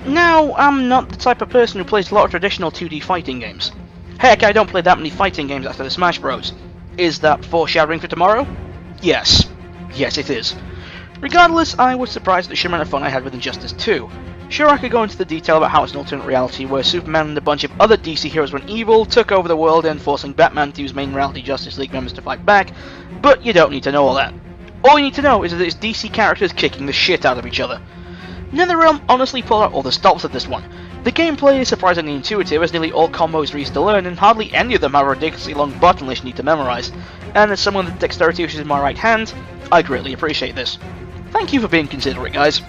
Now, I'm not the type of person who plays a lot of traditional 2D fighting games. Heck, I don't play that many fighting games after the Smash Bros. Is that foreshadowing for tomorrow? Yes. Yes, it is. Regardless, I was surprised at the sheer amount of fun I had with Injustice 2. Sure, I could go into the detail about how it's an alternate reality where Superman and a bunch of other DC heroes went evil, took over the world, and forcing Batman to use main reality Justice League members to fight back, but you don't need to know all that. All you need to know is that it's DC characters kicking the shit out of each other. NetherRealm honestly pulled out all the stops of this one. The gameplay is surprisingly intuitive, as nearly all combos are easy to learn, and hardly any of them have a ridiculously long button list you need to memorize. And as someone with dexterity which is in my right hand, I greatly appreciate this. Thank you for being considerate, guys.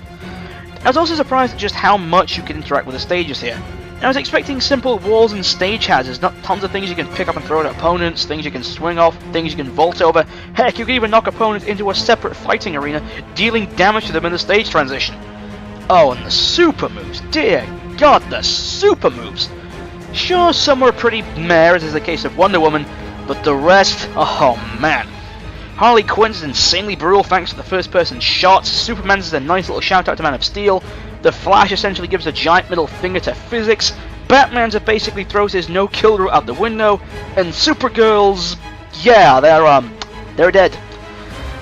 I was also surprised at just how much you can interact with the stages here. I was expecting simple walls and stage hazards, not tons of things you can pick up and throw at opponents, things you can swing off, things you can vault over. Heck, you can even knock opponents into a separate fighting arena, dealing damage to them in the stage transition. Oh, and the super moves. Dear God, the super moves. Sure, some were pretty meh, as is the case of Wonder Woman, but the rest, oh man. Harley Quinn's is insanely brutal thanks to the first-person shots, Superman's is a nice little shout-out to Man of Steel, the Flash essentially gives a giant middle finger to physics, Batman's basically throws his no-kill route out the window, and Supergirl's, yeah, they're dead.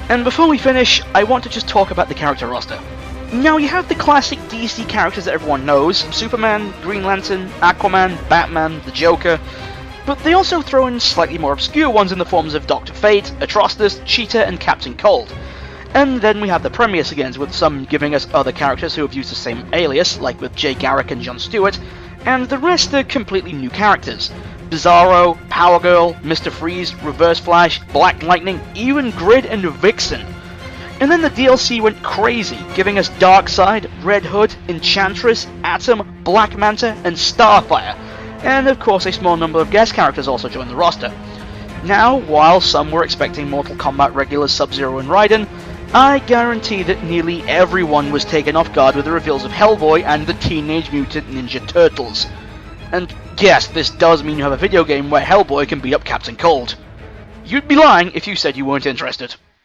And before we finish, I want to just talk about the character roster. Now, you have the classic DC characters that everyone knows, Superman, Green Lantern, Aquaman, Batman, the Joker, but they also throw in slightly more obscure ones in the forms of Dr. Fate, Atrocitus, Cheetah, and Captain Cold. And then we have the Premius again, with some giving us other characters who have used the same alias, like with Jay Garrick and Jon Stewart, and the rest are completely new characters. Bizarro, Power Girl, Mr. Freeze, Reverse Flash, Black Lightning, even Grid and Vixen. And then the DLC went crazy, giving us Darkseid, Red Hood, Enchantress, Atom, Black Manta, and Starfire. And of course a small number of guest characters also joined the roster. Now, while some were expecting Mortal Kombat regulars Sub-Zero and Raiden, I guarantee that nearly everyone was taken off guard with the reveals of Hellboy and the Teenage Mutant Ninja Turtles. And yes, this does mean you have a video game where Hellboy can beat up Captain Cold. You'd be lying if you said you weren't interested.